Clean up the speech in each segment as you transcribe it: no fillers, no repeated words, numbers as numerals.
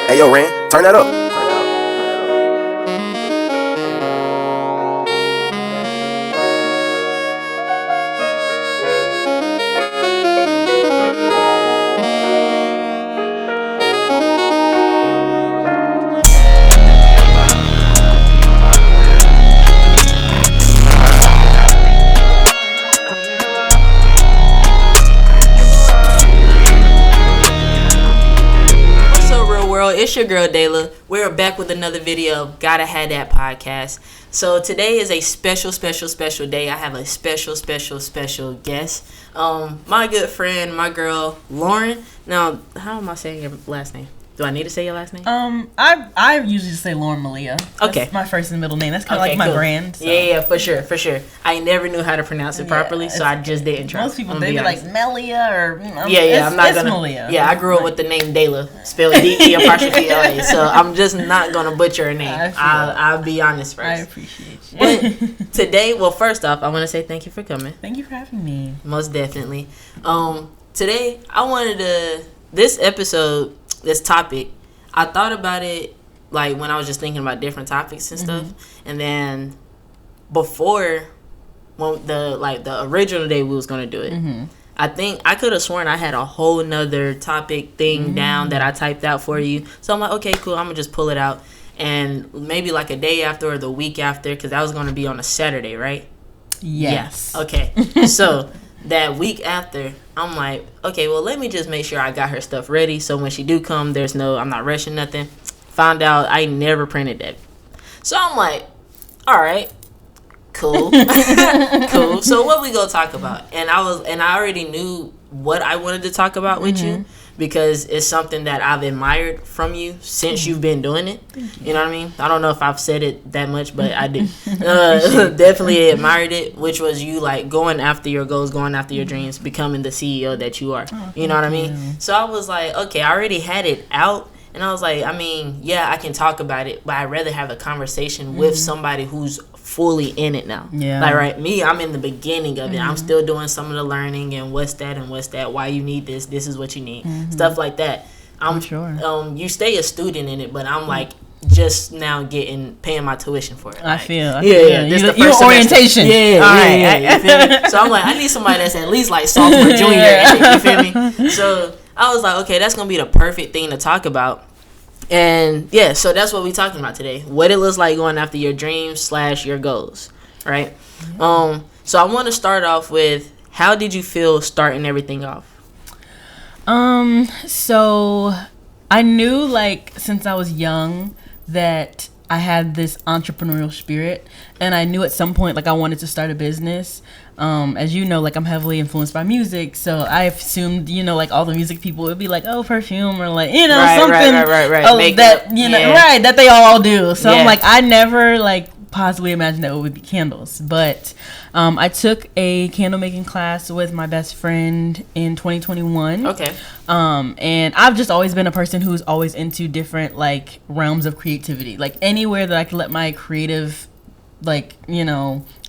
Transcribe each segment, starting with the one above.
Hey, yo, Ren, turn that up. It's your girl Dayla. We're back with another video of Gotta Have That podcast. So today is a special day. I have a special guest. My good friend, my girl Lauren. Now, how am I saying your last name? Do I need to say your last name? I usually just say Lauren Melia. Okay. That's my first and middle name. That's kind of like my brand. So. Yeah, for sure. I never knew how to pronounce it properly, so I just didn't try. Most people, they be like Melia or, I'm not gonna. Melia. Yeah, I grew up with the name Dayla, spelled D-E-apostrophe-L-A, so I'm just not gonna butcher her name. I'll be honest first. I appreciate you. But today, well, first off, I want to say thank you for coming. Thank you for having me. Most definitely. Today, I wanted to, this episode, this topic, I thought about it like when I was just thinking about different topics and stuff, and then before when the original day we was gonna do it, I think I could have sworn I had a whole nother topic thing down that I typed out for you. So I'm like, okay, cool, I'm gonna just pull it out, and maybe like a day after or the week after, because that was gonna be on a Saturday, right? Yes. Yeah. Okay. So that week after, I'm like, okay, well, let me just make sure I got her stuff ready, so when she do come, I'm not rushing nothing. Found out I never printed that. So I'm like, all right, cool. Cool. So what we gonna talk about? And I already knew what I wanted to talk about with you, because it's something that I've admired from you since you've been doing it. You know what I mean? I don't know if I've said it that much, but I did. Definitely admired it, which was you like going after your goals, going after your dreams, becoming the CEO that you are. You know what I mean? So I was like, okay, I already had it out. And I was like, I mean, yeah, I can talk about it, but I'd rather have a conversation with somebody who's fully in it now. Yeah. Like, right, me, I'm in the beginning of it. I'm still doing some of the learning and what's that, why you need this is what you need. Stuff like that. I'm sure. You stay a student in it, but I'm like just now paying my tuition for it. I feel. This the first orientation. Yeah. You feel me? So I'm like, I need somebody that's at least like sophomore, junior, and shit, you feel me? So I was like, okay, that's gonna be the perfect thing to talk about. And yeah, so that's what we're talking about today. What it looks like going after your dreams / your goals, right? Yeah. So I want to start off with, how did you feel starting everything off? So I knew, like, since I was young that I had this entrepreneurial spirit, and I knew at some point, like, I wanted to start a business. As you know, like, I'm heavily influenced by music, so I assumed, like, all the music people would be like, oh, perfume, or like, something right. That, that they all do. So I'm like, I never, like, possibly imagined that it would be candles. But I took a candle making class with my best friend in 2021. Okay. And I've just always been a person who's always into different, like, realms of creativity. Like, anywhere that I can let my creative, like,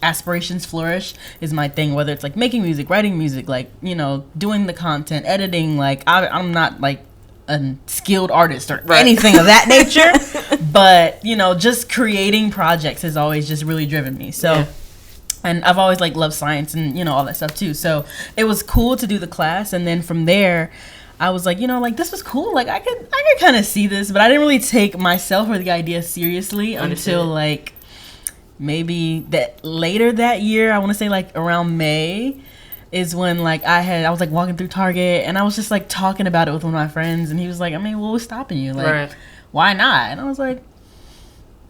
aspirations flourish is my thing, whether it's like making music, writing music, like, doing the content, editing. Like, I'm not like a skilled artist or anything of that nature, but just creating projects has always just really driven me. So and I've always like loved science and all that stuff too, so it was cool to do the class. And then from there I was like, like, this was cool, like I could kind of see this, but I didn't really take myself or the idea seriously until like maybe that later that year. I want to say like around May is when like I was like walking through Target, and I was just like talking about it with one of my friends, and he was like, I mean, what was stopping you? Like, why not? And I was like,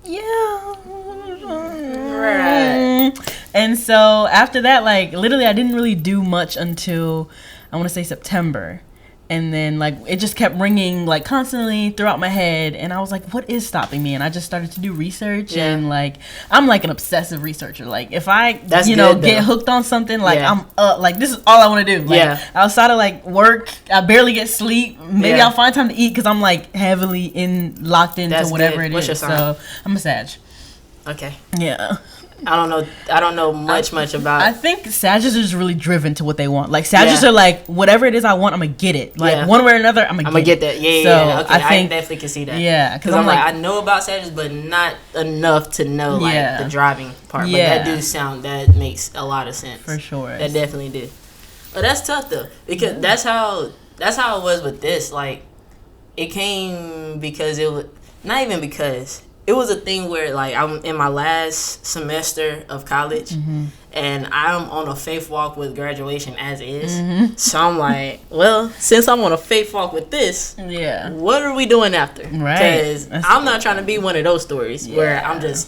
yeah. And so after that, like, literally I didn't really do much until I want to say September. And then, like, it just kept ringing, like, constantly throughout my head. And I was like, what is stopping me? And I just started to do research. Yeah. And, like, I'm, like, an obsessive researcher. Like, if I, get hooked on something, like, I'm, like, this is all I want to do. Like, outside of, like, work, I barely get sleep. Maybe I'll find time to eat because I'm, like, heavily locked into whatever it is. What's your sign? So, I'm a Sag. Okay. Yeah. I don't know much about. I think Sagittarius is really driven to what they want. Like Sagittarius are like, whatever it is I want, I'm gonna get it. Like one way or another, I'm gonna get that. Yeah, so yeah. Okay, I think, definitely can see that. Yeah, because I'm like I know about Sagittarius, but not enough to know like the driving part. Yeah. But that makes a lot of sense for sure. That definitely did. But that's tough though, because that's how it was with this. Like it came because it was not even because. It was a thing where, like, I'm in my last semester of college, and I'm on a faith walk with graduation as is. So I'm like, well, since I'm on a faith walk with this, what are we doing after? Because I'm not trying to be one of those stories where I'm just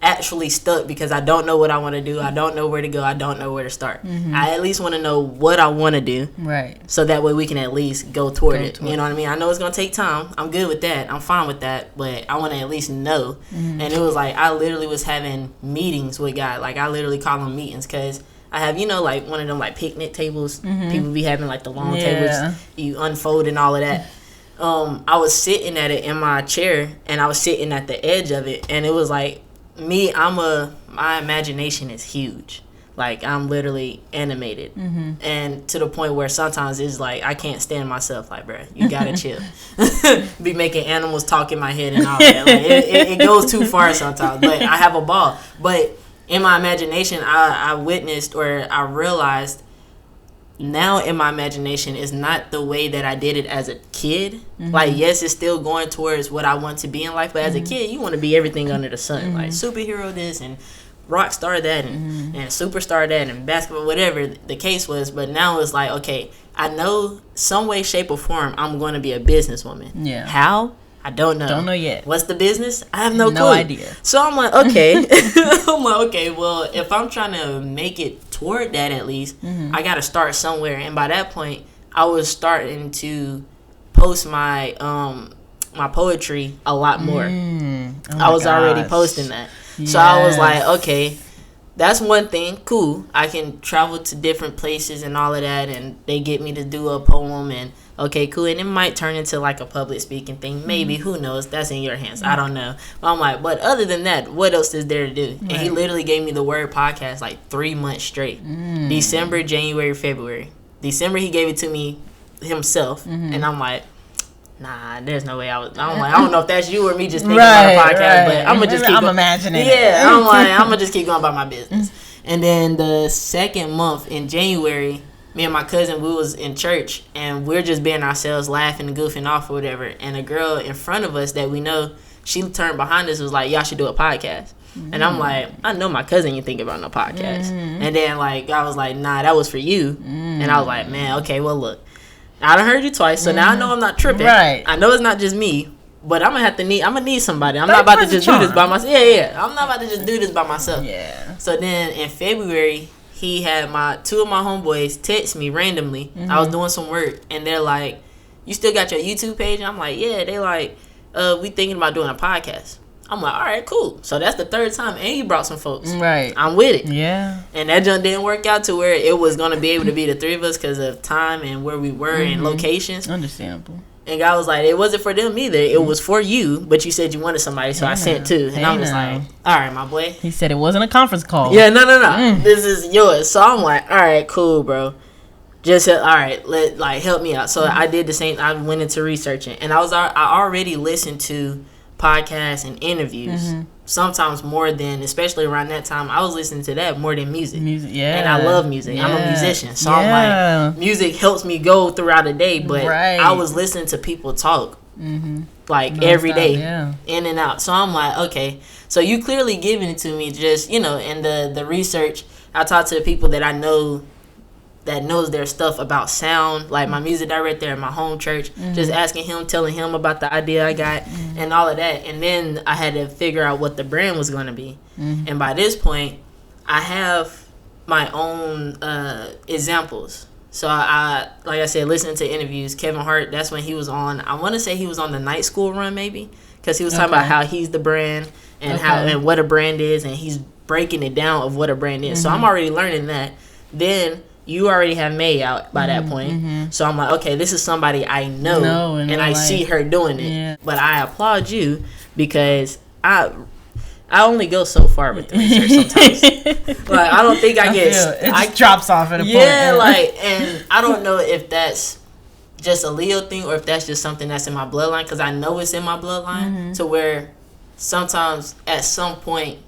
actually stuck because I don't know what I want to do. I don't know where to go. I don't know where to start. I at least want to know what I want to do. Right. So that way we can at least go toward it. You know what I mean? I know it's going to take time. I'm good with that. I'm fine with that. But I want to at least know. And it was like I literally was having meetings with God. Like I literally call them meetings because I have, like one of them like picnic tables. People be having like the long tables. You unfold and all of that. I was sitting at it in my chair and I was sitting at the edge of it. And it was like, my imagination is huge. Like I'm literally animated, and to the point where sometimes it's like I can't stand myself. Like, bro, you gotta chill. Be making animals talk in my head and all that. Like, it goes too far sometimes. But I have a ball. But in my imagination, I witnessed or I realized now in my imagination is not the way that I did it as a kid. Like, yes, it's still going towards what I want to be in life, but as a kid, you want to be everything under the sun. Like superhero this and rock star that and superstar that and basketball, whatever the case was. But now it's like, okay, I know some way, shape, or form I'm going to be a businesswoman. Yeah. How? I don't know. Don't know yet. What's the business? I have no clue. No idea. So I'm like, okay. Well, if I'm trying to make it toward that at least, I got to start somewhere. And by that point, I was starting to post my my poetry a lot more. I was already posting that. Yes. So I was like, okay, that's one thing. Cool. I can travel to different places and all of that, and they get me to do a poem and okay, cool. And it might turn into like a public speaking thing. Maybe. Who knows? That's in your hands. I don't know. But I'm like, but other than that, what else is there to do? And he literally gave me the word podcast like 3 months straight. December, January, February. December, he gave it to me himself. And I'm like, nah, there's no way I'm like, I don't know if that's you or me just thinking about a podcast, but I'm gonna just keep imagining. Yeah, I'm like, I'm gonna just keep going about my business. And then the second month in January, me and my cousin, we was in church and we're just being ourselves, laughing and goofing off or whatever. And a girl in front of us that we know, she turned behind us, was like, y'all should do a podcast. And I'm like, I know my cousin you think about no podcast. And then like I was like, nah, that was for you. And I was like, man, okay, well look, I done heard you twice, so now I know I'm not tripping. Right. I know it's not just me, but I'm gonna need somebody. I'm not about to just do this by myself. Yeah. I'm not about to just do this by myself. Yeah. So then in February, he had two of my homeboys text me randomly. I was doing some work, and they're like, "You still got your YouTube page?" And I'm like, "Yeah." They like, "We thinking about doing a podcast." I'm like, all right, cool. So that's the third time, and you brought some folks. Right. I'm with it. Yeah. And that junk didn't work out to where it was going to be able to be the three of us because of time and where we were and locations. Understandable. And God was like, it wasn't for them either. It was for you, but you said you wanted somebody, so I sent two. And I was like, all right, my boy. He said it wasn't a conference call. Yeah, no. This is yours. So I'm like, all right, cool, bro. Just all right, help me out. So I did the same. I went into researching, and I already listened to podcasts and interviews. Sometimes more than, especially around that time, I was listening to that more than music. Yeah. And I love music. Yeah. I'm a musician. So I'm like, music helps me go throughout the day, but I was listening to people talk every day, in and out. So I'm like, okay, so you clearly giving it to me just, in the research. I talk to the people that I know that knows their stuff about sound, like my music director at my home church, just asking him, telling him about the idea I got and all of that. And then I had to figure out what the brand was going to be. And by this point, I have my own examples. So I, like I said, listening to interviews, Kevin Hart, that's when he was on, I want to say he was on the Night School run maybe, because he was talking about how he's the brand and how and what a brand is, and he's breaking it down of what a brand is. So I'm already learning that. Then you already have May out by that point. So I'm like, okay, this is somebody I know and I see her doing it. Yeah. But I applaud you because I I only go so far with the research sometimes. Like, I don't think I get... It drops off at a point. Yeah, like, and I don't know if that's just a Leo thing or if that's just something that's in my bloodline, because I know it's in my bloodline, to where sometimes at some point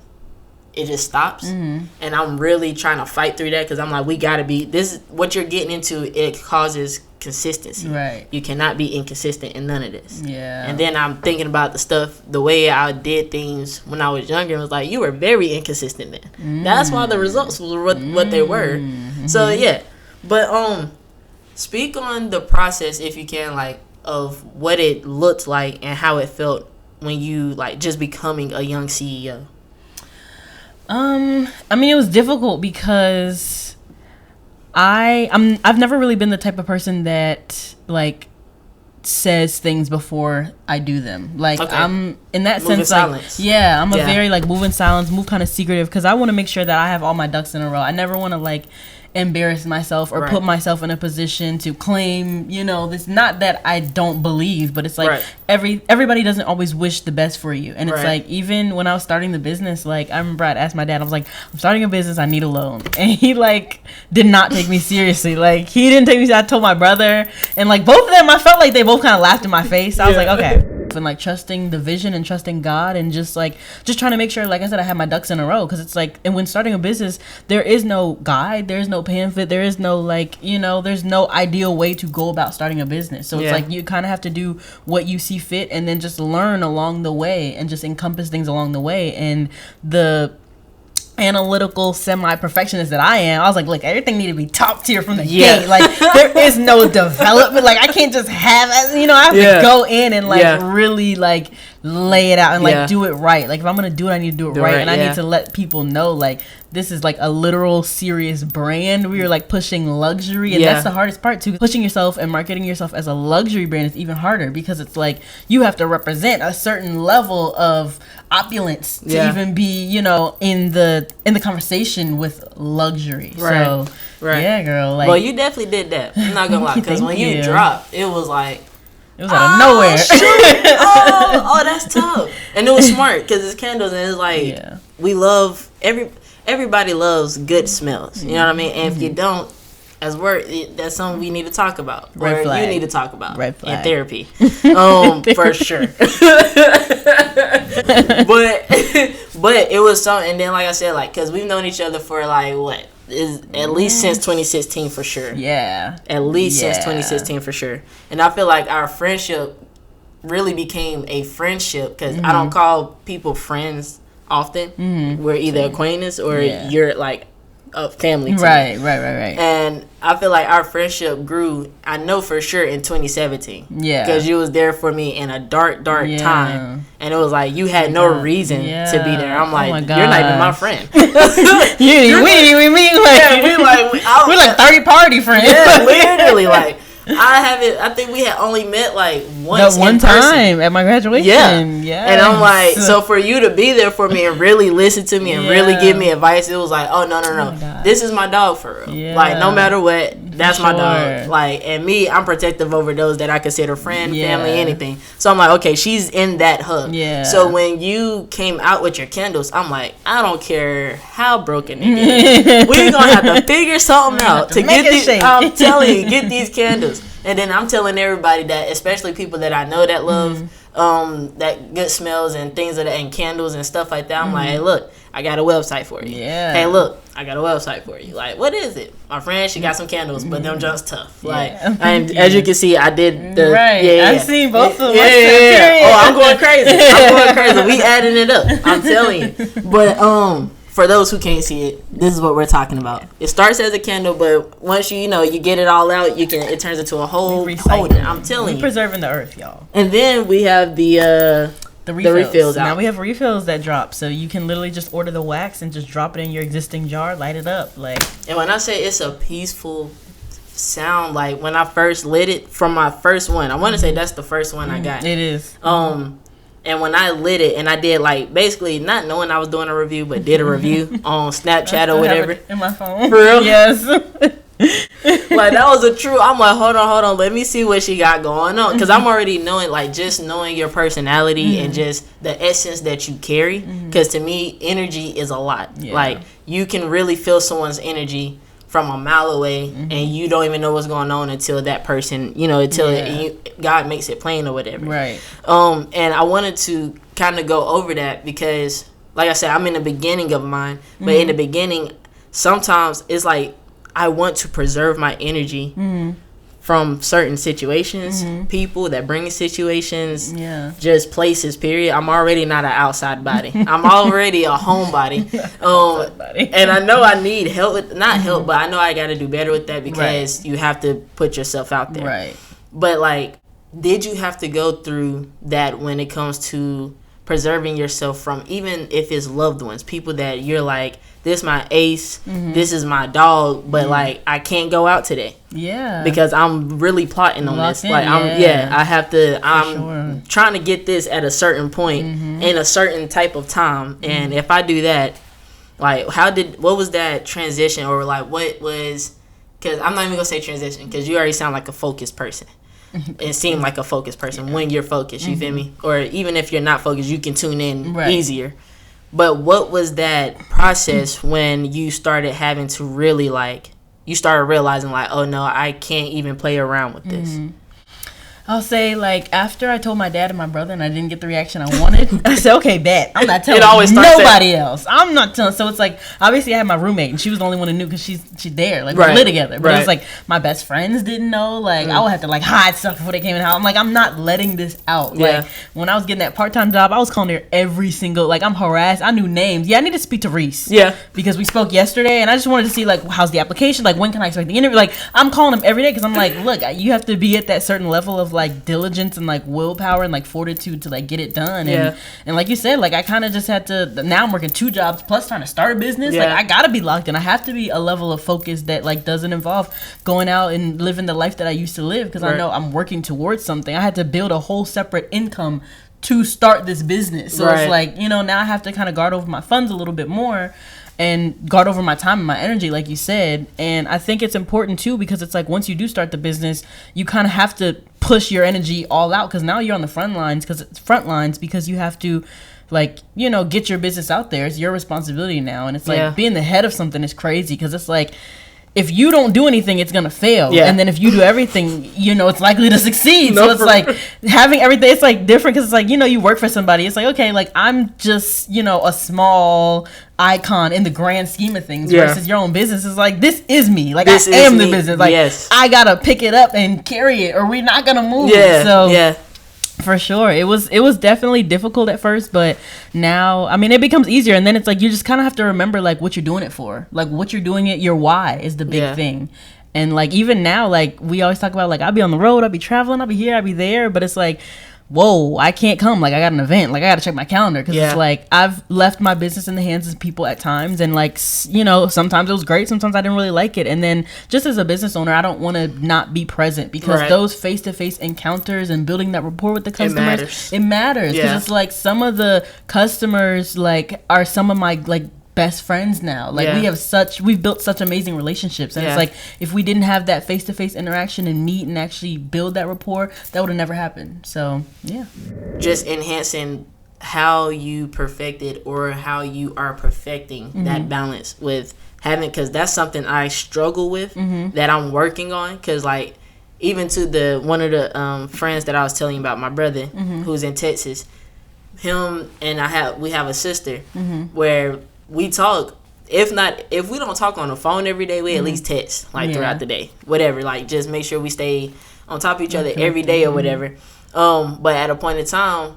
it just stops, and I'm really trying to fight through that, because I'm like, we gotta be, this, what you're getting into, it causes consistency. Right. You cannot be inconsistent in none of this. Yeah. And then I'm thinking about the stuff, the way I did things when I was younger. It was like, you were very inconsistent then. That's why the results were what they were. So yeah. But speak on the process, if you can, like, of what it looked like and how it felt when you, like, just becoming a young CEO. I mean, it was difficult because I've never really been the type of person that, like, says things before I do them. Like, okay. I'm in that sense, like, yeah, I'm a very, like, move in silence, move kind of secretive, because I want to make sure that I have all my ducks in a row. I never want to, like, embarrass myself or put myself in a position to claim, you know, this, not that I don't believe, but it's like everybody doesn't always wish the best for you. And it's like, even when I was starting the business, like, I remember I'd asked my dad, I was like, I'm starting a business, I need a loan. And he, like, did not take me seriously. Like, he didn't take me, I told my brother, and, like, both of them, I felt like they both kind of laughed in my face. I was like, okay. And, like, trusting the vision and trusting God, and just trying to make sure, like I said, I have my ducks in a row, because it's like, and when starting a business, there is no guide, there's no pamphlet, there is no, like, you know, there's no ideal way to go about starting a business. So it's like, you kind of have to do what you see fit, and then just learn along the way, and just encompass things along the way. And the analytical semi-perfectionist that I am, I was like, look, everything need to be top tier from the gate. Like, there is no development. Like, I can't just have, you know, I have to go in and, like, really, like, lay it out and, like, do it right. Like, if I'm gonna do it, I need to do it right. And I need to let people know, like, this is, like, a literal serious brand. We are, like, pushing luxury, and that's the hardest part too. Pushing yourself and marketing yourself as a luxury brand is even harder, because it's like, you have to represent a certain level of opulence to even be, you know, in the conversation with luxury. So yeah, girl, like, well, you definitely did that. I'm not gonna lie, because when you dropped, it was like, it was out of nowhere. Oh, that's tough. And it was smart, because it's candles, and it's like, we love, everybody loves good smells. You know what I mean? And if you don't, as work, that's something we need to talk about. Or you need to talk about in therapy. For sure. But it was something, and then, like I said, like, because we've known each other for, like, what? Is at least since 2016 for sure. Yeah. At least since 2016 for sure. And I feel like our friendship really became a friendship, because I don't call people friends often. We're either acquaintance or you're, like, a family too. Right. And I feel like our friendship grew, I know for sure, in 2017. Yeah. Because you was there for me in a dark time. And it was like, you had no reason to be there. I'm like, you're not even my friend. We're like 30 party friends. Yeah, literally, like, I think we had only met, like, once one time at my graduation. Yeah. And I'm like, so for you to be there for me and really listen to me and really give me advice, it was like, oh, no. This is my dog for real. Yeah. Like, no matter what, that's my dog. Like, and me, I'm protective over those that I consider friend, family, anything. So I'm like, okay, she's in that hub. Yeah. So when you came out with your candles, I'm like, I don't care how broken it is. We're going to have to figure something out to get these, I'm telling you, get these candles. And then I'm telling everybody that, especially people that I know that love that good smells and things of that, and candles and stuff like that. I'm like, hey, look, I got a website for you. Yeah. Hey, look, I got a website for you. Like, what is it? My friend, she got some candles, but them just tough. Like, and as you can see, I did the I've seen both of them. Oh, I'm going crazy. We adding it up. I'm telling you. But for those who can't see it, this is what we're talking about. It starts as a candle, but once you get it all out, it turns into a whole holder. I'm telling you. Preserving the earth, y'all. And then we have the refills out. Now we have refills that drop, so you can literally just order the wax and just drop it in your existing jar, light it up. Like, and when I say it's a peaceful sound, like when I first lit it from my first one, I want to say that's the first one I got. It is. And when I lit it, and I did, like, basically not knowing I was doing a review, but did a review on Snapchat or whatever. In my phone. For real? Yes. Like, that was a true. I'm like, hold on, let me see what she got going on, because I'm already knowing, like, just knowing your personality and just the essence that you carry. Because to me, energy is a lot. Like, you can really feel someone's energy from a mile away, and you don't even know what's going on until that person, God makes it plain or whatever. Right. And I wanted to kind of go over that because, like I said, I'm in the beginning of mine, but in the beginning, sometimes it's like I want to preserve my energy from certain situations, people that bring situations, just places, period. I'm already not an outside body. I'm already a homebody. And I know I need help, not help, but I know I got to do better with that, because you have to put yourself out there. Right. But, like, did you have to go through that when it comes to preserving yourself from, even if it's loved ones, people that you're like, this my ace, this is my dog, but like, I can't go out today. Yeah. Because I'm really plotting on this. Like, I have to, I'm trying to get this at a certain point in a certain type of time. And if I do that, like, what was that transition, or like, what was, because I'm not even going to say transition, because you already sound like a focused person. It seemed like a focused person when you're focused, you feel me? Or even if you're not focused, you can tune in easier. But what was that process when you started having to really, like, you started realizing, like, oh no, I can't even play around with this? I'll say, like, after I told my dad and my brother and I didn't get the reaction I wanted, I said, okay, bet. I'm not telling nobody else. I'm not telling. So it's like, obviously I had my roommate, and she was the only one who knew, because she's there. Like, we live together. But it was like, my best friends didn't know. Like, I would have to, like, hide stuff before they came in the house. I'm like, I'm not letting this out. Like, when I was getting that part-time job, I was calling her every single, like, I'm harassed. I knew names. I need to speak to Reese. Yeah. Because we spoke yesterday, and I just wanted to see, like, how's the application? Like, when can I expect the interview? Like, I'm calling him every day, because I'm like, look, you have to be at that certain level of, like, diligence and, like, willpower and, like, fortitude to, like, get it done. And like you said, like, I kind of just had to, now I'm working 2 jobs plus trying to start a business. Like, I gotta be locked in. I have to be a level of focus that, like, doesn't involve going out and living the life that I used to live, because I know I'm working towards something. I had to build a whole separate income to start this business. So it's like, now I have to kind of guard over my funds a little bit more and guard over my time and my energy, like you said. And I think it's important too, because it's like, once you do start the business, you kind of have to push your energy all out, because now you're on the front lines, because you have to, like, get your business out there. It's your responsibility now. And it's like, being the head of something is crazy, because it's like, if you don't do anything, it's going to fail. Yeah. And then if you do everything, it's likely to succeed. So it's like, having everything, it's like different, because it's like, you work for somebody. It's like, okay, like, I'm just, a small icon in the grand scheme of things, versus your own business. Is like, this is me. Like, I am the business. Like, I got to pick it up and carry it, or we're not going to move. So for sure, it was definitely difficult at first, but now, I mean, it becomes easier. And then it's like, you just kind of have to remember, like, what you're doing it for, like, what you're doing it, your why is the big thing. And, like, even now, like, we always talk about, like, I'll be on the road, I'll be traveling, I'll be here, I'll be there, but it's like, whoa, I can't come. Like, I got an event. Like, I got to check my calendar, because it's like, I've left my business in the hands of people at times, and, like, sometimes it was great, sometimes I didn't really like it. And then, just as a business owner, I don't want to not be present, because those face-to-face encounters and building that rapport with the customers, it matters. Because it's like, some of the customers, like, are some of my, like, best friends now. Like, we've built such amazing relationships, and it's like, if we didn't have that face-to-face interaction and meet and actually build that rapport, that would have never happened. So just enhancing how you perfected, or how you are perfecting that balance with having, because that's something I struggle with, that I'm working on. Because, like, even to one of the friends that I was telling you about, my brother who's in Texas, him and we have a sister where we talk. If we don't talk on the phone every day, we at least text, like, throughout the day, whatever. Like, just make sure we stay on top of each other every day or whatever. But at a point in time,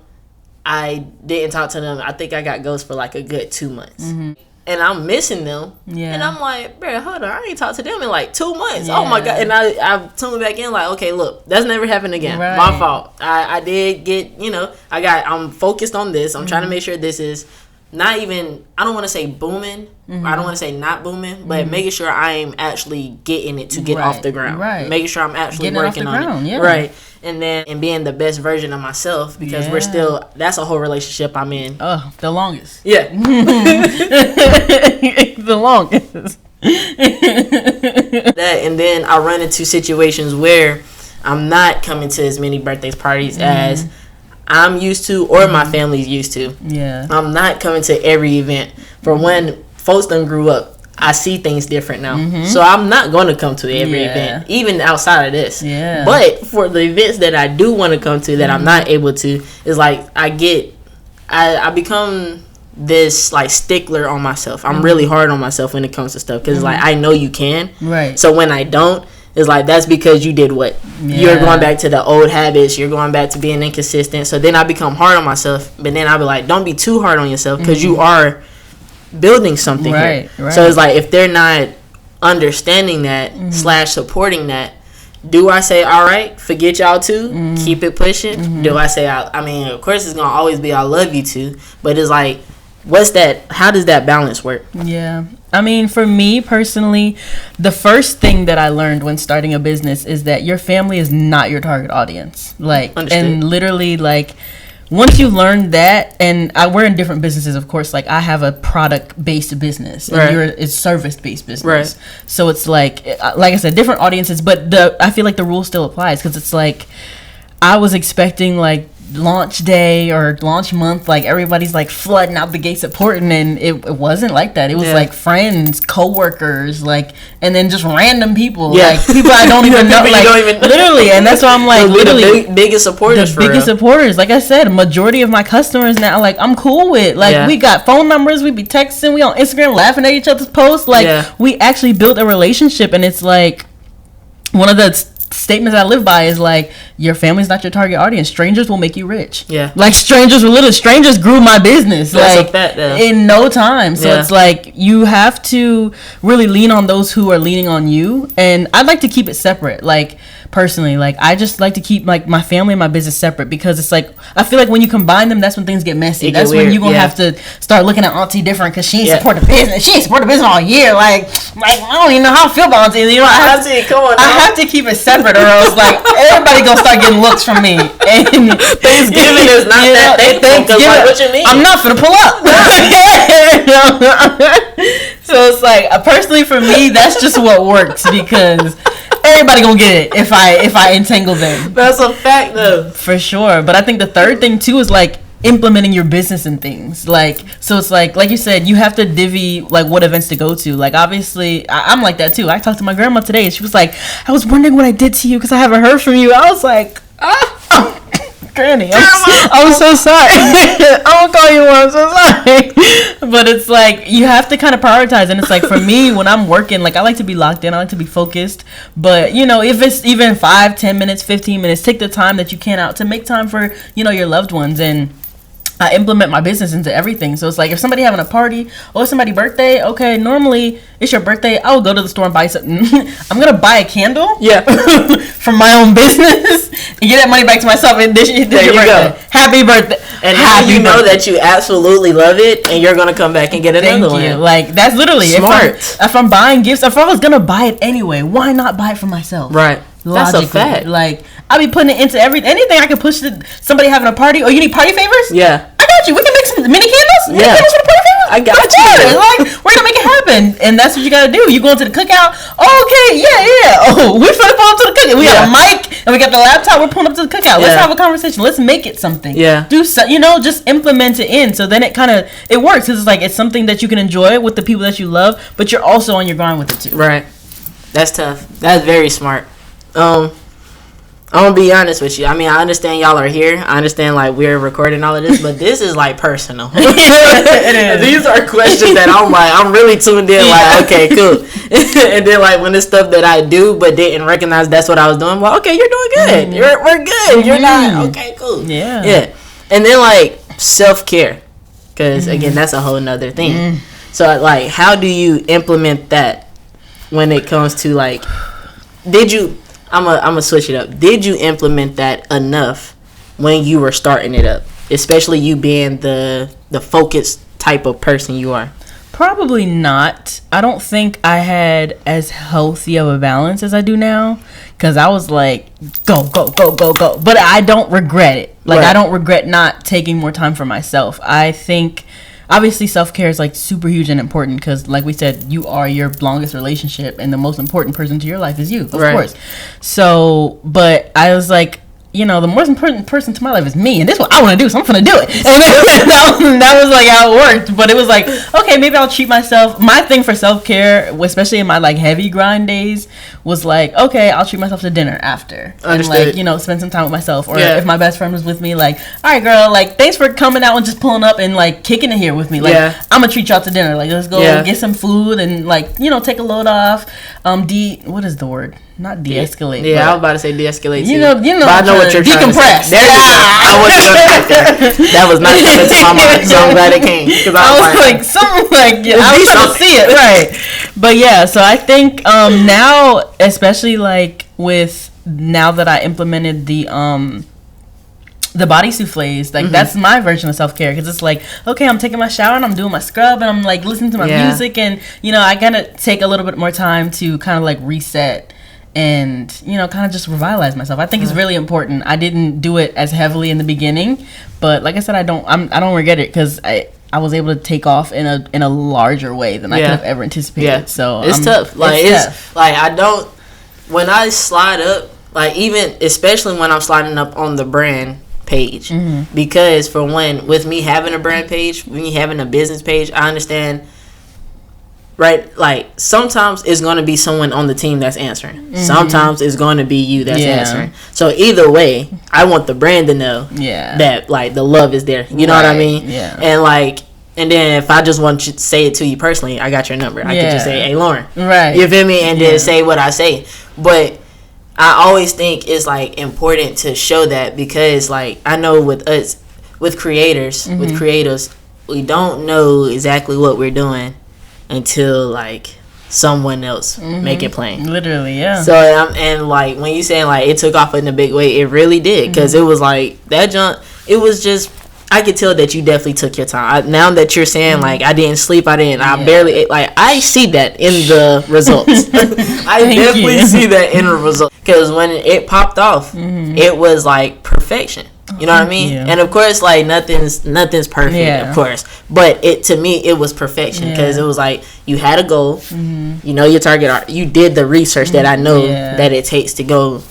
I didn't talk to them. I think I got ghosts for like a good 2 months. And I'm missing them. And I'm like, bro, hold on, I ain't talked to them in like 2 months. Oh my God. And I tuned back in, like, okay, look, that's never happened again. My fault. I did get, I'm focused on this. I'm trying to make sure this is not even, I don't want to say booming, I don't want to say not booming, but making sure I am actually getting it to get off the ground. Making sure I'm actually getting working on it. And being the best version of myself, because we're still, that's a whole relationship I'm in. Oh, the longest. Yeah. The longest. That, and then I run into situations where I'm not coming to as many birthday parties as I'm used to or my family's used to. Yeah. I'm not coming to every event. For when folks done grew up, I see things different now. So I'm not going to come to every event, even outside of this. Yeah. But for the events that I do want to come to that I'm not able to, is like I become this like stickler on myself. I'm really hard on myself when it comes to stuff because like I know you can. Right. So when I don't, it's like that's because you did what? You're going back to the old habits. You're going back to being inconsistent. So then I become hard on myself. But then I'll be like, don't be too hard on yourself because you are building something here. Right. So it's like if they're not understanding that / supporting that, do I say, all right, forget y'all too, keep it pushing? Do I say, I mean, of course it's gonna always be I love you too, but it's like, what's that? How does that balance work? Yeah. I mean, for me personally, the first thing that I learned when starting a business is that your family is not your target audience. Like, Understood. And literally, like, once you learn that, and we're in different businesses, of course. Like, I have a product-based business, and it's service-based business. Right. So it's like I said, different audiences, but I feel like the rule still applies because it's like I was expecting like launch day or launch month, like everybody's like flooding out the gate supporting, and it wasn't like that. It was like friends, co-workers, like, and then just random people, like people I don't even know, like literally. And that's why I'm like, literally the biggest supporters, supporters. Like I said, a majority of my customers now, like I'm cool with, like we got phone numbers, we be texting, we on Instagram laughing at each other's posts, like we actually built a relationship. And it's like one of the statements I live by is like, your family's not your target audience. Strangers will make you rich. Yeah. Like strangers grew my business. That's like a fact, in no time. So it's like you have to really lean on those who are leaning on you. And I'd like to keep it separate. Like personally, like I just like to keep like my family and my business separate because it's like I feel like when you combine them, that's when things get messy. That's when you're gonna have to start looking at Auntie different because she ain't support the business. She ain't support the business all year. Like I don't even know how I feel about Auntie. You know, I have to keep it separate, or else like everybody gonna start getting looks from me. And Thanksgiving is not that thankful. Like, what you mean? I'm not finna pull up. So it's like personally for me, that's just what works because everybody gonna get it if I entangle them. That's a fact though. For sure. But I think the third thing too is like implementing your business and things. Like, so it's like you said, you have to divvy like what events to go to. Like obviously I'm like that too. I talked to my grandma today and she was like, I was wondering what I did to you because I haven't heard from you. I was like, Granny, I'm so sorry. I won't call you one. I'm so sorry. But it's like you have to kind of prioritize, and it's like for me when I'm working, like I like to be locked in. I like to be focused. But you know, if it's even 5, 10 minutes, 15 minutes, take the time that you can out to make time for your loved ones. And I implement my business into everything. So it's like if somebody having a party or somebody's birthday, okay, normally it's your birthday, I will go to the store and buy something. I'm gonna buy a candle from my own business and get that money back to myself. And this your birthday. Go. Happy birthday. And now you know that you absolutely love it and you're gonna come back and get another one. Like that's literally smart. If I'm buying gifts, if I was gonna buy it anyway, why not buy it for myself? Right. Logically. That's a fact. Like I be putting it into anything I can push to somebody having a party. Or you need party favors? Yeah. I got you. We can make some mini candles. Mini candles for the party favors? I got you. Like we're gonna make it happen, and that's what you gotta do. You go into the cookout. Okay, yeah. Oh, we're finna pull up to the cookout. We got a mic and we got the laptop. We're pulling up to the cookout. Let's have a conversation. Let's make it something. Yeah. Do so, just implement it in. So then it kind of works. Cause it's like it's something that you can enjoy with the people that you love, but you're also on your grind with it too. Right. That's tough. That's very smart. I'm gonna be honest with you. I mean, I understand y'all are here. I understand like we're recording all of this, but this is like personal. It is. These are questions that I'm really tuned in. Like, okay, cool. And then like when it's stuff that I do but didn't recognize that's what I was doing. Well, okay, you're doing good. We're good. You're not okay. Cool. Yeah. Yeah. And then like self-care, because again, that's a whole nother thing. So like, how do you implement that when it comes to like, did you? I'm gonna switch it up. Did you implement that enough when you were starting it up, especially you being the focused type of person you are? Probably not. I don't think I had as healthy of a balance as I do now, because I was like, go. But I don't regret it. Like, right. I don't regret not taking more time for myself. I think obviously self-care is like super huge and important because, like we said, you are your longest relationship, and the most important person to your life is you, of course. So, but I was like, you know, the most important person to my life is me, and this is what I want to do, so I'm gonna do it. And that was like how it worked. But it was like, okay, maybe I'll treat myself. My thing for self-care, especially in my like heavy grind days, was like, okay, I'll treat myself to dinner after. Understood. And like, you know, spend some time with myself. Or if my best friend was with me, like, all right, girl, like, thanks for coming out and just pulling up and like kicking it here with me. Like, I'm gonna treat y'all to dinner. Like, let's go get some food and like, you know, take a load off. What is the word? Not de-escalate. Yeah, I was about to say de-escalate too. You know. But I know what you're trying to say. Decompress. There you go. I wasn't going to get there. That was not coming to my mind, so I'm glad it came. I was like, something like, I was trying to see it, right? But yeah, so I think now, especially like with now that I implemented the body souffles, like that's my version of self-care, because it's like, okay, I'm taking my shower and I'm doing my scrub and I'm like listening to my music, and you know, I gotta take a little bit more time to kind of like reset and, you know, kind of just revitalize myself. I think it's really important. I didn't do it as heavily in the beginning, but like I said, I don't regret it, because I was able to take off in a larger way than I could have ever anticipated. Yeah. So it's tough. Like it's tough. Like I don't, when I slide up, like even especially when I'm sliding up on the brand page, because for one, with me having a brand page, me having a business page, I understand. Right, like sometimes it's going to be someone on the team that's answering. Sometimes it's going to be you that's answering. So either way, I want the brand to know that like the love is there. You know what I mean? Yeah. And like, and then if I just want to say it to you personally, I got your number. I could just say, "Hey, Lauren," right? You feel me? And then say what I say. But I always think it's like important to show that, because like I know with us, with creators, with creatives, we don't know exactly what we're doing until like someone else make it plain. Literally, yeah. So and like when you saying like it took off in a big way, it really did, because it was like that jump. It was just, I could tell that you definitely took your time. Now that you're saying like I didn't sleep, I barely ate, like I see that in the results. I definitely see that in the results, because when it popped off, it was like perfection. You know what I mean? Yeah. And of course, like nothing's perfect, of course. But to me, it was perfection, because it was like you had a goal. You know your target. You did the research that I know that it takes to go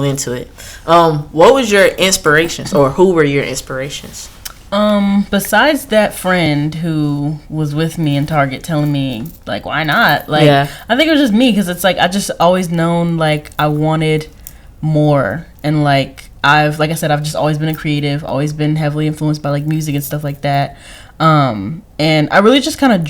into it. What was your inspirations, or who were your inspirations? Besides that friend who was with me in Target telling me like, why not? Like, I think it was just me, because it's like I just always known like I wanted more, and like I've just always been a creative, always been heavily influenced by like music and stuff like that. And I really just kind of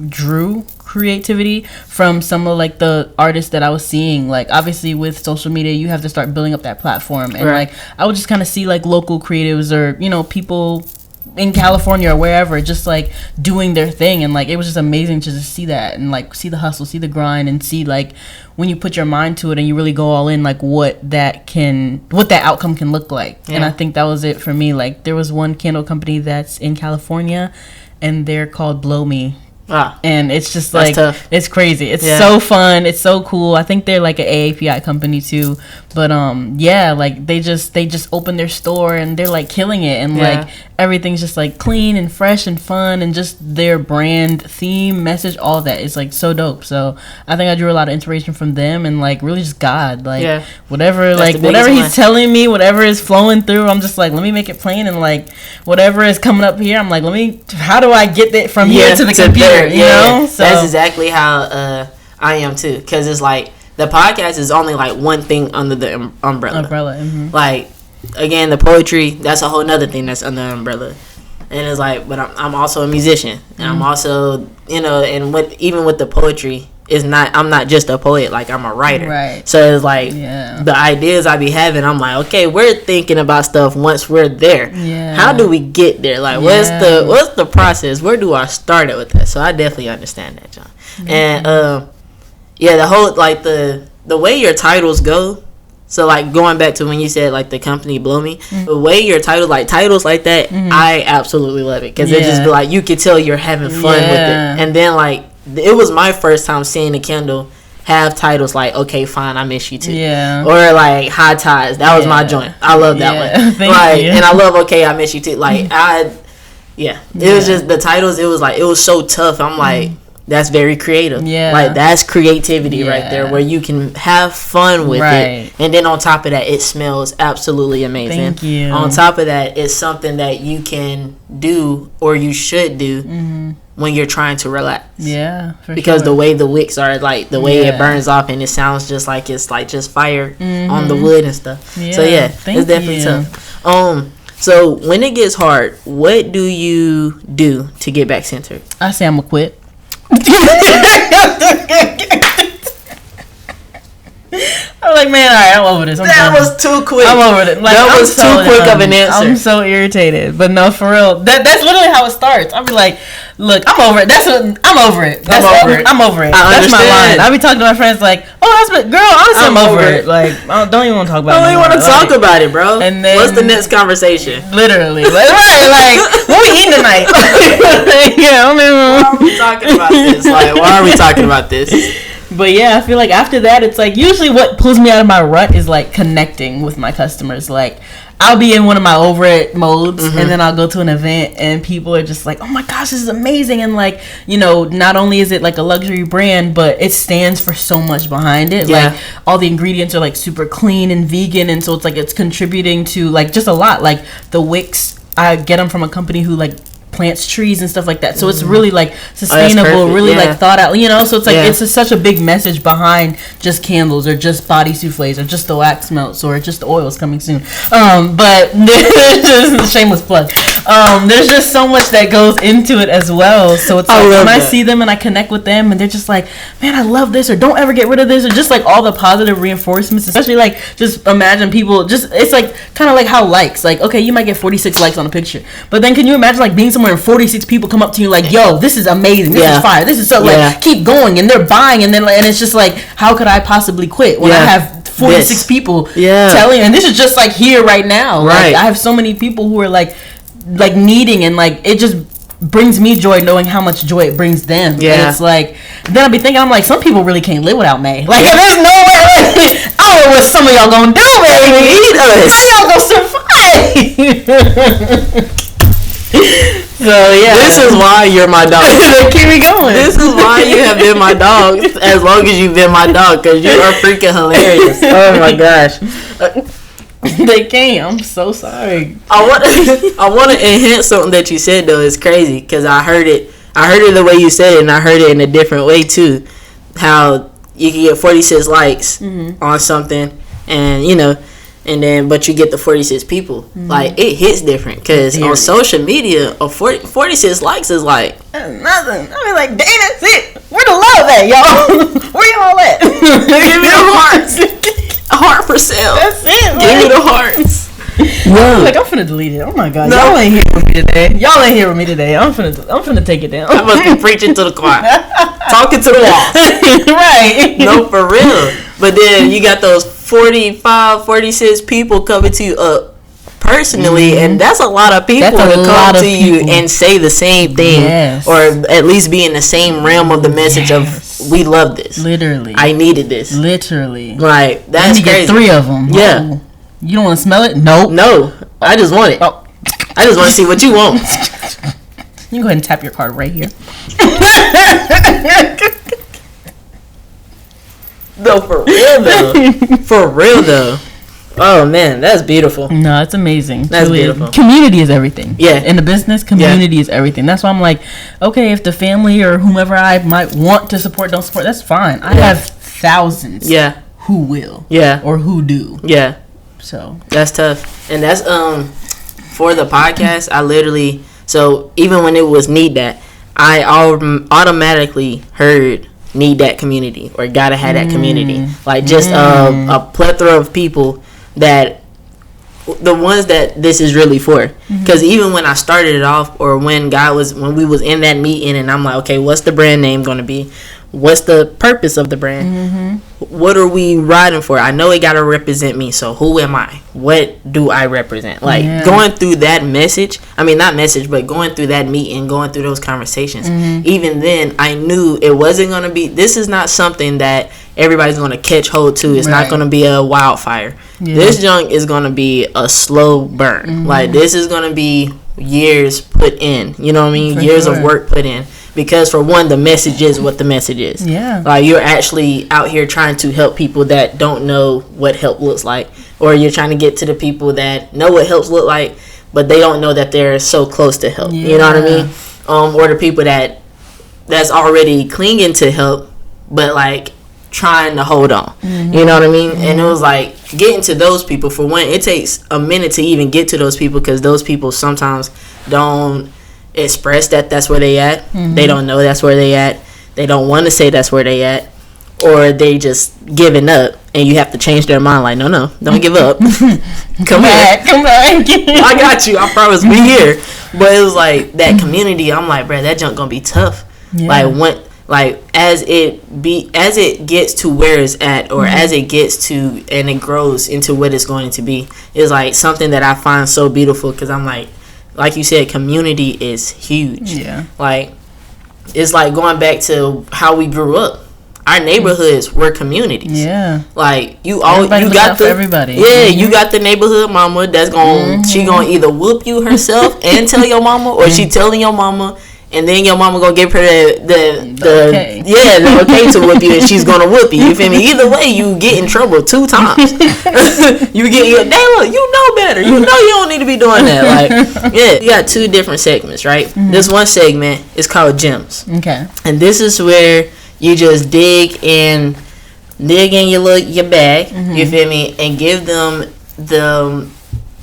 drew creativity from some of like the artists that I was seeing. Like obviously with social media, you have to start building up that platform, and like I would just kind of see like local creatives, or you know, people in California or wherever, just like doing their thing, and like it was just amazing to just see that, and like see the hustle, see the grind, and see like when you put your mind to it and you really go all in, like what that outcome can look like. And I think that was it for me. Like there was one candle company that's in California, and they're called Blow Me. And it's just like it's crazy. It's so fun. It's so cool. I think they're like an AAPI company too. But like they just opened their store, and they're like killing it, and like everything's just like clean and fresh and fun, and just their brand theme message, all that is like so dope. So I think I drew a lot of inspiration from them, and like really just God, like whatever he's telling me, whatever is flowing through, I'm just like, let me make it plain, and like whatever is coming up here, I'm like, how do I get it from here to the computer? You know, so that's exactly how I am too, because it's like the podcast is only like one thing under the umbrella. Like again, the poetry, that's a whole nother thing that's under the umbrella. And it's like, but I'm also a musician, and I'm also, you know, and even with the poetry, I'm not just a poet, like I'm a writer. Right. So it's like the ideas I be having, I'm like, okay, we're thinking about stuff once we're there. Yeah. How do we get there? Like what's the process? Where do I start it with that? So I definitely understand that, John. And the whole like the way your titles go. So like going back to when you said like the company Blow Me, the way your titles like that, I absolutely love it, because it just be like you could tell you're having fun with it. And then like it was my first time seeing a candle have titles like "Okay, Fine, I Miss You Too," or like "High Ties." That was my joint. I love that one. And I love "Okay, I Miss You Too." Like Yeah. It was just the titles. It was like, it was so tough. I'm like, that's very creative. Yeah. Like, that's creativity right there, where you can have fun with it. And then on top of that, it smells absolutely amazing. Thank you. On top of that, it's something that you can do, or you should do, when you're trying to relax. Yeah, because the way the wicks are, like, the way it burns off, and it sounds just like it's like just fire on the wood and stuff. So yeah, it's definitely tough. So when it gets hard, what do you do to get back centered? I say I'm gonna quit. I'm like, man, all right, I'm over this. That was too quick. I'm over it. Like, that was too quick of an answer. I'm so irritated, but no, for real. That's literally how it starts. I'll be like, look, I'm over it. I'm over it. I'm over it. That's my line. I be talking to my friends like, oh, girl, honestly, I'm over it. Like, I don't even want to talk about it. I don't even want to talk about it, bro. And then, what's the next conversation? Literally, like, right? Like, what we eating tonight? Yeah, why are we talking about this? Like, why are we talking about this? But yeah, I feel like after that, it's like usually what pulls me out of my rut is like connecting with my customers. Like, I'll be in one of my over it modes, and then I'll go to an event and people are just like, oh my gosh, this is amazing. And like, you know, not only is it like a luxury brand, but it stands for so much behind it. Yeah. Like, all the ingredients are like super clean and vegan, and so it's like it's contributing to like just a lot. Like the wicks, I get them from a company who like plants trees and stuff like that, so it's really like sustainable, really like thought out, you know. So it's like it's such a big message behind just candles or just body souffles or just the wax melts or just the oils coming soon. But just shameless plug. There's just so much that goes into it as well. So it's like when I see them and I connect with them and they're just like, man, I love this, or don't ever get rid of this, or just like all the positive reinforcements. Especially like just imagine people just, it's like kind of like how likes, like, okay, you might get 46 likes on a picture, but then can you imagine like being somewhere and 46 people come up to you like, yo, this is amazing, this is fire, this is so like, keep going, and they're buying, and then like, and it's just like, how could I possibly quit when I have 46 people telling, and this is just like here right now, like I have so many people who are like needing, and like it just brings me joy knowing how much joy it brings them. And it's like, then I'll be thinking, I'm like, some people really can't live without May. Like, there's no way. I don't know what some of y'all gonna do, baby. Eat us. How y'all gonna survive? So yeah, this is why you're my dog. Keep me going. This is why you have been my dog as long as you've been my dog, because you are freaking hilarious. Oh my gosh. They can't. I'm so sorry. I want to enhance something that you said though. It's crazy because I heard it the way you said it, and I heard it in a different way too. How you can get 46 likes on something, and you know, and then but you get the 46 people. Like, it hits different because on social media, 46 likes is like nothing. I mean, like, dang, that's it. Where the love at, y'all? Where y'all at? Give me the hearts. A heart for sale. That's it. Give me the hearts. Like, I'm finna delete it. Oh my god, y'all ain't here with me today. I'm finna take it down. I must be preaching to the choir, talking to the walls. Right. No, for real. But then you got those 45, 46 people coming to you up personally, and that's a lot of people to come to you and say the same thing, or at least be in the same realm of the message of, we love this. Literally. I needed this. Literally. Like, that's crazy. Get 3 of them. Yeah. Oh. You don't want to smell it? Nope. No. I just want it. Oh. I just want to see what you want. You can go ahead and tap your card right here. No, for real though. For real though. Oh man, that's beautiful. No, it's amazing. That's beautiful. Community is everything. Yeah. In the business, community is everything. That's why I'm like, okay, if the family or whomever I might want to support don't support, that's fine. I have thousands. Yeah. Who will. Yeah. Or who do. Yeah. So that's tough. And that's for the podcast, I literally, so even when it was Need That, I automatically heard need that community, or gotta have that community. Like, just a plethora of people, that the ones that this is really for. Because even when I started it off, or when we was in that meeting, and I'm like, okay, what's the brand name gonna be? What's the purpose of the brand? What are we riding for? I know it gotta represent me, so who am I? What do I represent? Like, going through that message, but going through that meeting, going through those conversations, even then I knew it wasn't gonna be, this is not something that everybody's gonna catch hold to. It's not gonna be a wildfire. This junk is gonna be a slow burn. Like, this is gonna be years put in. You know what I mean? Years of work put in. Because for one, the message is what the message is. Yeah. Like, you're actually out here trying to help people that don't know what help looks like, or you're trying to get to the people that know what helps look like, but they don't know that they're so close to help. You know what I mean? Or the people that's already clinging to help, but like trying to hold on. You know what I mean? And it was like getting to those people. For one, it takes a minute to even get to those people, because those people sometimes don't express that that's where they at. They don't know that's where they at. They don't want to say that's where they at, or they just giving up, and you have to change their mind. Like, no, don't give up. Come back. I got you. I promise. We here. But it was like that community. I'm like, bro, that junk gonna be tough. Like as it gets to where it's at, or as it gets to and it grows into what it's going to be, is like something that I find so beautiful, because I'm like you said, community is huge. Like, it's like going back to how we grew up. Our neighborhoods were communities. Like, you got everybody. You got the neighborhood mama that's she gonna either whoop you herself and tell your mama, or she telling your mama, and then your mama gonna give her the okay to whoop you, and she's gonna whoop you. You feel me? Either way, you get in trouble 2 times. Look, you know better. You know you don't need to be doing that. Like, you got 2 different segments, right? This one segment is called gems. And this is where you just dig in your bag. You feel me? And give them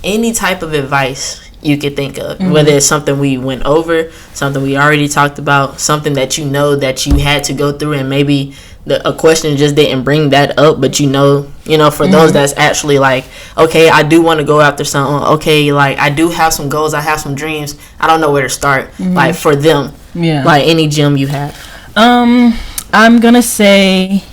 any type of advice you could think of, whether it's something we went over, something we already talked about, something that you know that you had to go through, and maybe a question just didn't bring that up, but you know, for those that's actually like, okay, I do want to go after something. Okay, like, I do have some goals, I have some dreams, I don't know where to start. Like, for them, like, any gem you have. I'm gonna say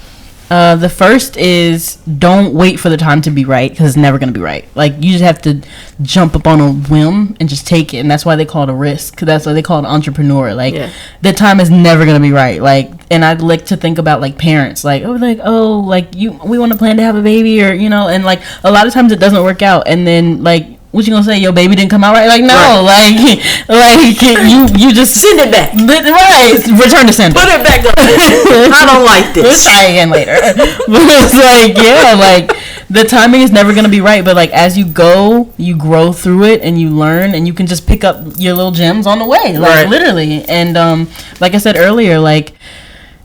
the first is, don't wait for the time to be right, because it's never going to be right. Like, you just have to jump up on a whim and just take it, and that's why they call it a risk. That's why they call it entrepreneur. Like, the time is never going to be right. Like, and I'd like to think about, like, parents. Like, we want to plan to have a baby, or, and, like, a lot of times it doesn't work out, and then, like, what you gonna say? Your baby didn't come out right? Like, no, like you just send it back. Right, return to sender. Put it back up. I don't like this. We'll try again later. But it's like, the timing is never gonna be right. But like, as you go, you grow through it, and you learn, and you can just pick up your little gems on the way, like literally. And like I said earlier, like,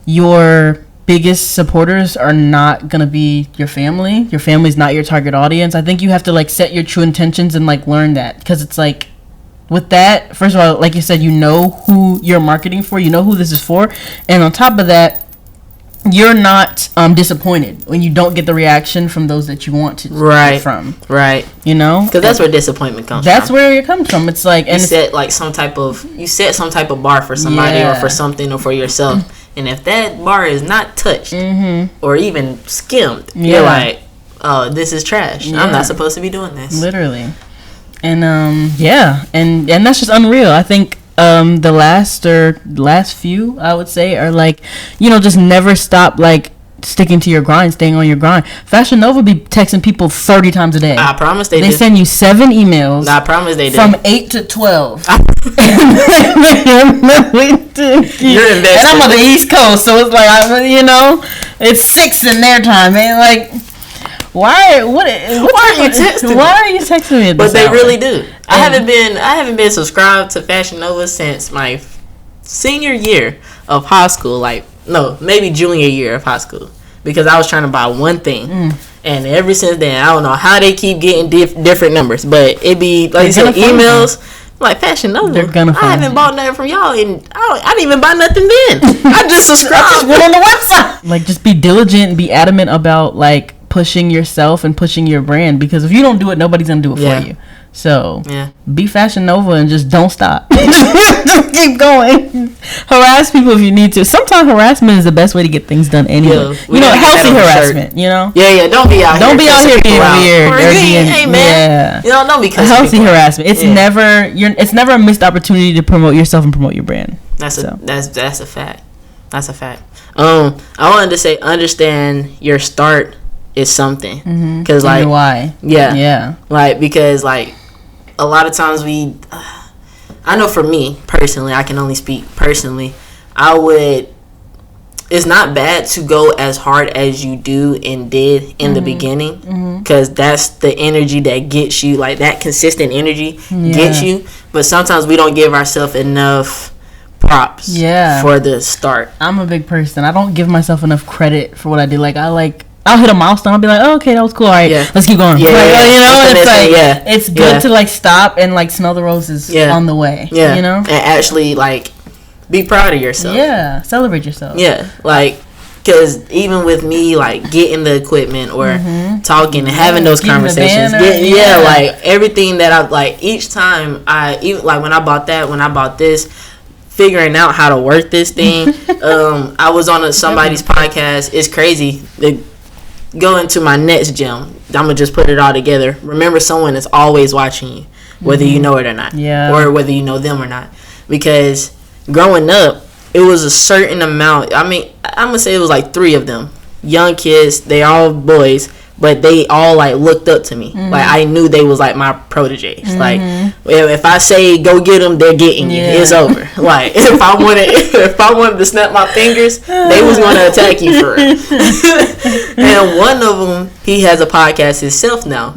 your biggest supporters are not gonna be your family. Your family's not your target audience. I think you have to, like, set your true intentions and, like, learn that, because it's like, with that, first of all, like you said, you know who you're marketing for, you know who this is for, and on top of that, you're not disappointed when you don't get the reaction from those that you want to from. Because that's where disappointment comes from. That's where it comes from. It's like, and you set some type of bar for somebody, or for something, or for yourself. And if that bar is not touched, or even skimmed, you're like, oh, this is trash. I'm not supposed to be doing this. Literally. And and that's just unreal. I think the last few, I would say, are like, just never stop, like, sticking to your grind, staying on your grind. Fashion Nova be texting people 30 times a day. I promise they do. They send you 7 emails. I promise they do. From 8 to 12. You're invested. And I'm on the East Coast, so it's like, it's 6 in their time, man. Like, why are you texting? Why are you texting me at this But they hour? really do. I haven't been subscribed to Fashion Nova since my senior year of high school. Like, no, maybe junior year of high school, because I was trying to buy one thing, and ever since then, I don't know how they keep getting different numbers, but it be like you said, emails. Like, Fashion Nova, they're gonna I haven't bought nothing from y'all, and I didn't even buy nothing then. I just subscribed. I just went on the website. Like, just be diligent and be adamant about, like, pushing yourself and pushing your brand, because if you don't do it, nobody's gonna do it for you. So be Fashion Nova and just don't stop. Just keep going. Harass people if you need to. Sometimes harassment is the best way to get things done anyway. Healthy harassment. Don't be out here being weird or being, hey man, don't be cussing healthy harassment. It's never a missed opportunity to promote yourself and promote your brand. That's a fact. I wanted to say, understand your start is something. Because like why? Yeah. Like because like a lot of times I know for me personally, I can only speak personally. It's not bad to go as hard as you do and did in the beginning, because that's the energy that gets you, like that consistent energy gets you. But sometimes we don't give ourselves enough props for the start. I'm a big person. I don't give myself enough credit for what I did. I'll hit a milestone. I'll be like, oh, okay, that was cool. All right, let's keep going. It's good to like stop and like smell the roses on the way. You know, and actually like be proud of yourself. Yeah, celebrate yourself. Yeah, like because even with me like getting the equipment or talking and having those conversations, like everything that I like each time even like when I bought this. Figuring out how to work this thing. I was on somebody's podcast. It's crazy. Go into my next gym. I'm gonna just put it all together. Remember, someone is always watching you, whether you know it or not, or whether you know them or not. Because growing up, it was a certain amount. I mean, I'm gonna say it was like 3 of them, young kids. They all boys, but they all like looked up to me. Like I knew they was like my proteges. Like if I say go get them, they're getting you. It's over. Like if I wanted to snap my fingers, they was going to attack you for it. And one of them, he has a podcast himself now,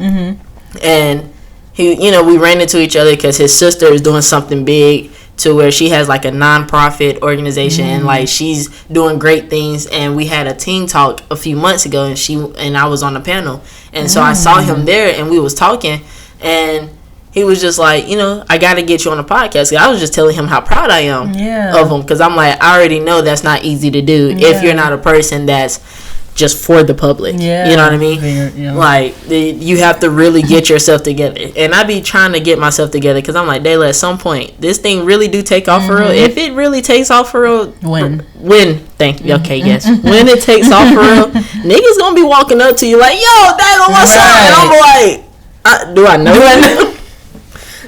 and he, we ran into each other because his sister is doing something big, to where she has like a non-profit organization and like she's doing great things. And we had a team talk a few months ago, and I was on the panel, and so I saw him there and we was talking, and he was just like, I got to get you on the podcast. I was just telling him how proud I am of him, because I'm like, I already know that's not easy to do if you're not a person that's just for the public. You know what I mean? Like you have to really get yourself together, and I be trying to get myself together, because I'm like, Dayla, at some point this thing really do take off for real. If it really takes off for real, when thank you, okay, yes, when it takes off for real, niggas gonna be walking up to you like, yo, Dayla, what's up? And I'm like, do I know you?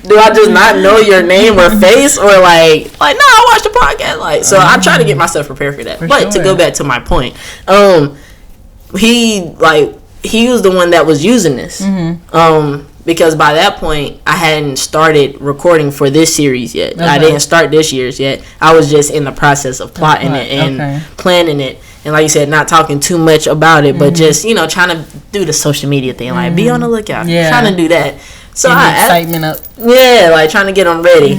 Do I just not know your name or face, or like no, I watched the podcast, like, so I try to get myself prepared for that. But to go back to my point, he was the one that was using this, because by that point I hadn't started recording for this series yet. Okay. I didn't start this year's yet. I was just in the process of plotting it and planning it, and like you said, not talking too much about it, but just trying to do the social media thing, like be on the lookout, trying to do that. So excitement up. Yeah, like trying to get them ready.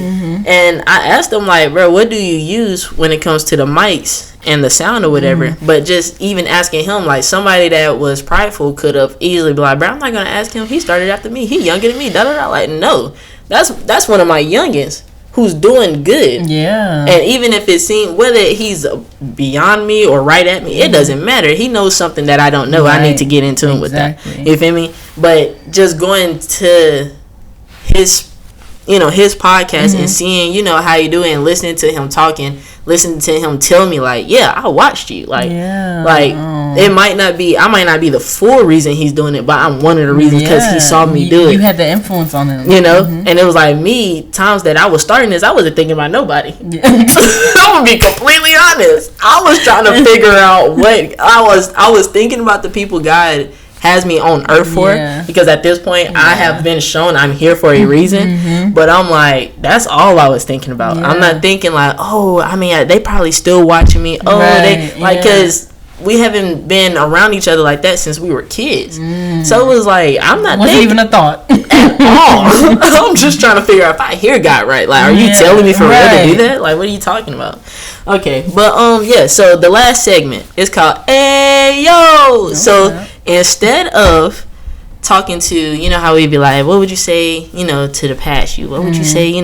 And I asked him, like, bro, what do you use when it comes to the mics and the sound or whatever? But just even asking him, like, somebody that was prideful could have easily been like, bro, I'm not going to ask him. He started after me. He younger than me. Da-da-da. Like, no. That's one of my youngins who's doing good. Yeah. And even if it seems, whether he's beyond me or right at me, it doesn't matter. He knows something that I don't know. Right. I need to get into him with that. You feel me? But just going to his podcast and seeing, how you do it, and listening to him talking, listening to him tell me, like, yeah, I watched you. Like, it might not be, I might not be the full reason he's doing it, but I'm one of the reasons, because he saw me do it. You had the influence on him. And it was like me, times that I was starting this, I wasn't thinking about nobody. I'm gonna be completely honest. I was trying to figure out what, I was thinking about the people God has me on earth for, because at this point I have been shown I'm here for a reason. But I'm like, that's all I was thinking about. I'm not thinking like, oh, I mean, they probably still watching me. Oh, they like, because we haven't been around each other like that since we were kids. So it was like, I'm not wasn't even a thought at all. I'm just trying to figure out if I hear God right. Like, are you telling me for real to do that? Like, what are you talking about? Okay, but so the last segment is called Hey Yo. Okay. So instead of talking to, how we'd be like, what would you say, to the past you? What would you say,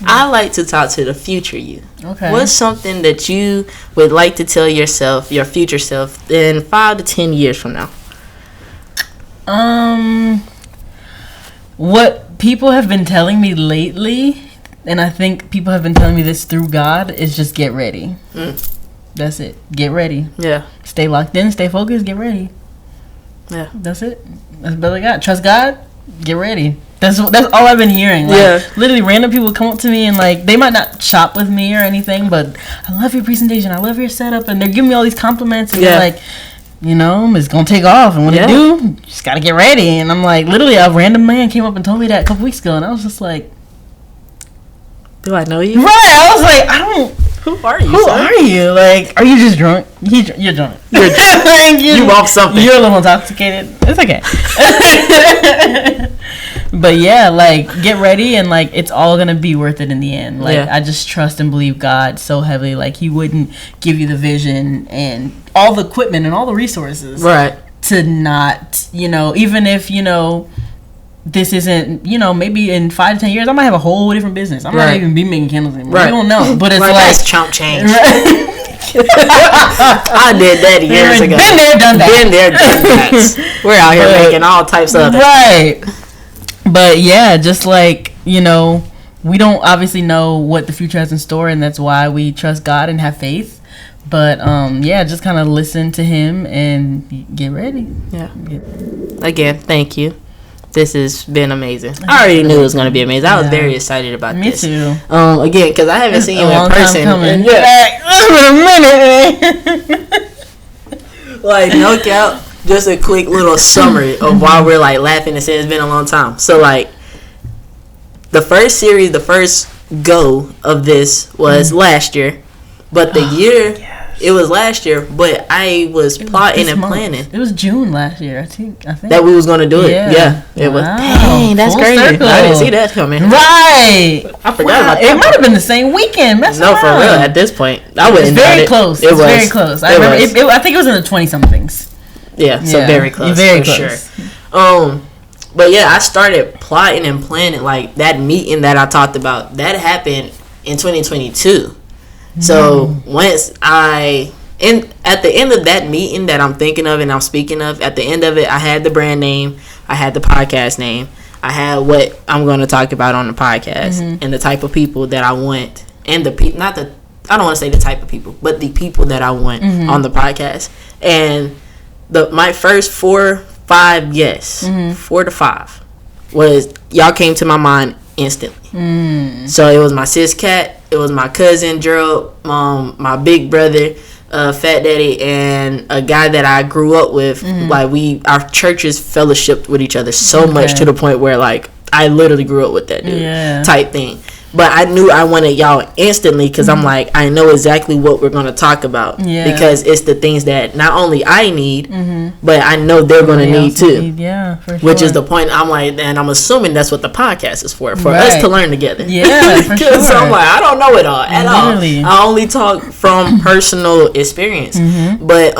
I like to talk to the future you. Okay. What's something that you would like to tell yourself, your future self, in 5 to 10 years from now? What people have been telling me lately, and I think people have been telling me this through God, is just get ready. That's it. Get ready. Yeah. Stay locked in, stay focused, get ready. Yeah. That's it. That's what I got. Trust God, get ready. That's all I've been hearing. Like, literally random people come up to me and like, they might not shop with me or anything, but I love your presentation, I love your setup, and they're giving me all these compliments, and they're like, you know, it's gonna take off, and when it do, just gotta get ready. And I'm like, literally, a random man came up and told me that a couple weeks ago, and I was just like, do I know you? Right. I was like, I don't. Who are you? Who are you? Like, are you just drunk? You're drunk. You off something. You're a little intoxicated. It's okay. But yeah, like, get ready, and like, it's all gonna be worth it in the end. Like, I just trust and believe God so heavily. Like, He wouldn't give you the vision and all the equipment and all the resources, right? To not, you know, even if, you know, this isn't, you know, maybe in 5 to 10 years I might have a whole different business. I might even be making candles anymore. Right. I don't know, but it's like that's chump change. Right? I did that years ago. Been there, done that. We're out here making all types of right. But yeah, just like, you know, we don't obviously know what the future has in store, and that's why we trust God and have faith. But yeah, just kind of listen to Him and get ready. Yeah. Again, thank you. This has been amazing. I already knew it was going to be amazing. I was very excited about this. Me too. Again, because I haven't seen you in person. It's been a minute. Like, no cap. Just a quick little summary of why we're like laughing and saying it's been a long time. So like, the first series, the first go of this was last year, but the year it was last year. But I was plotting and planning. It was June last year, I think that we was gonna do it. Yeah, it was. Dang, that's crazy. Circle. I didn't see that coming. Right, I forgot about that. It might have been the same weekend. That's no, for real. At this point, I wouldn't. Very close. It was very close. I remember. I think it was in the 20-somethings. Yeah, so very close, for sure. But yeah, I started plotting and planning, like, that meeting that I talked about. That happened in 2022. So once at the end of that meeting that I'm thinking of and I'm speaking of, at the end of it, I had the brand name, I had the podcast name, I had what I'm going to talk about on the podcast, and the type of people that I want, and the people, I don't want to say the type of people, but the people that I want on the podcast. And my first 4, 5 yes, 4 to 5 was y'all came to my mind instantly. So it was my sis Kat, it was my cousin Gerald, my big brother Fat Daddy, and a guy that I grew up with. Like, our churches fellowshipped with each other so much to the point where, like, I literally grew up with that dude type thing. But I knew I wanted y'all instantly because I'm like, I know exactly what we're going to talk about. Because it's the things that not only I need, but I know they're going to need too. For sure. Which is the point. I'm like, and I'm assuming that's what the podcast is for us to learn together. Yeah, for sure. So I'm like, I don't know it all at all. I only talk from personal experience. But,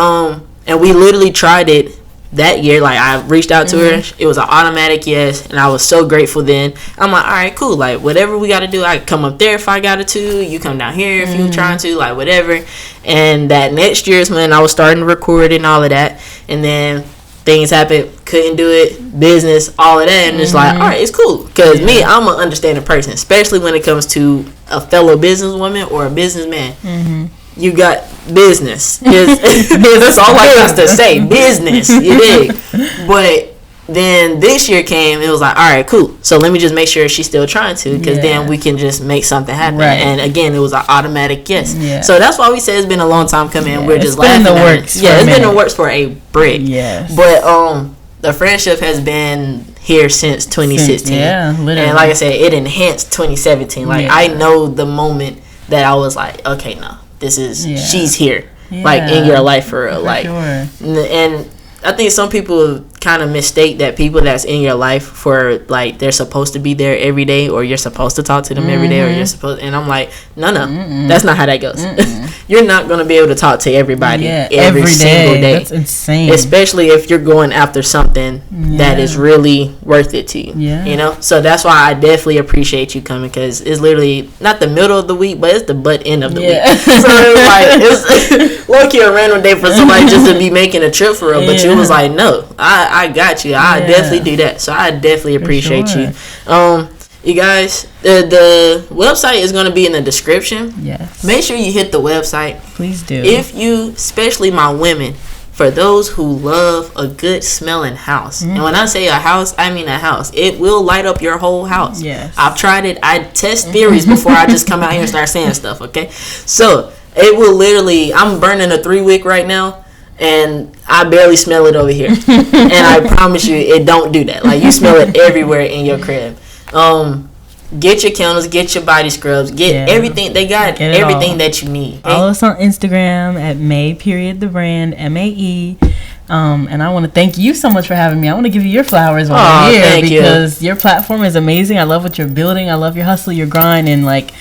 and we literally tried it that year. Like, I reached out to her. It was an automatic yes, and I was so grateful then. I'm like, all right, cool. Like, whatever we got to do, I can come up there if I got to. You come down here if you're trying to. Like, whatever. And that next year is when I was starting to record and all of that. And then things happened. Couldn't do it. Business, all of that. And it's like, all right, it's cool. Because me, I'm an understanding person, especially when it comes to a fellow businesswoman or a businessman. You got business. That's all I got to say. Business. You dig? But then this year came, it was like, all right, cool. So let me just make sure she's still trying to, because then we can just make something happen. Right. And again, it was an automatic yes. So that's why we say it's been a long time coming. We're just laughing. It's been in the works. It's been in the works for a brick. Yes. But the friendship has been here since 2016. Literally. And like I said, it enhanced 2017. Like, I know the moment that I was like, okay, no. This is she's here, like, in your life for real, like, and I think some people kind of mistake that people that's in your life for, like, they're supposed to be there every day, or you're supposed to talk to them every day, or you're supposed. And I'm like, no, that's not how that goes. You're not gonna be able to talk to everybody every single day. That's insane. Especially if you're going after something that is really worth it to you. You know, so that's why I definitely appreciate you coming, because it's literally not the middle of the week, but it's the butt end of the week. So it's low-key a random day for somebody just to be making a trip for real. But you was like, no, I got you. I definitely do that. So I definitely appreciate you. You guys, the website is going to be in the description. Yes. Make sure you hit the website. Please do. If you, especially my women, for those who love a good smelling house. And when I say a house, I mean a house. It will light up your whole house. Yes. I've tried it. I test theories before I just come out here and start saying stuff, okay? So, it will literally, I'm burning a 3-wick right now. and I barely smell it over here. And I promise you, it don't do that. Like, you smell it everywhere in your crib. Get your candles, get your body scrubs, get everything. They got everything that you need. Follow us on Instagram at May.the brand, MAE. And I want to thank you so much for having me. I want to give you your flowers while you're here because your platform is amazing. I love what you're building. I love your hustle, your grind, and like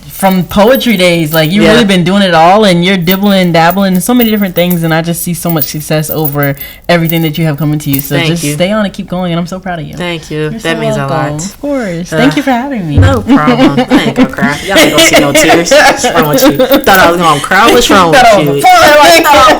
from poetry days, like you've really been doing it all, and you're dibbling, dabbling in so many different things, and I just see so much success over everything that you have coming to you. So stay on and keep going, and I'm so proud of you. Thank you. That means a lot. Of course. Thank you for having me. No problem. I ain't gonna cry. Y'all ain't gonna see no tears. What's wrong with you? Thought I was gonna cry? What's wrong with you?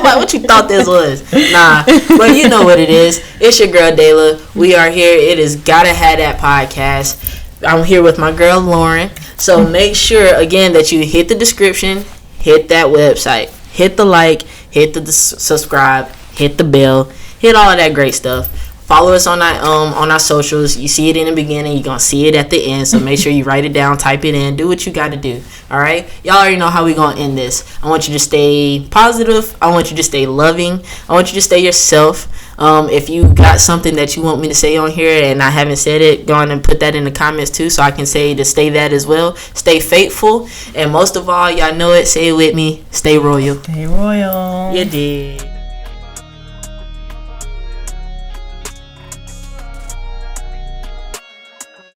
What you thought this was? Nah, but you know what it is. It's your girl Dayla. We are here. It is Gotta Have That podcast. I'm here with my girl Lauren. So make sure again that you hit the description, hit that website, hit the like, hit the subscribe, hit the bell, hit all of that great stuff. Follow us on our socials. You see it in the beginning, you're gonna see it at the end. So make sure you write it down, type it in, do what you got to do. All right, y'all already know how we gonna end this. I want you to stay positive. I want you to stay loving. I want you to stay yourself. If you got something that you want me to say on here and I haven't said it, go on and put that in the comments too, so I can say to stay that as well. Stay faithful, and most of all, y'all know it. Say it with me. Stay royal. Stay royal. You did.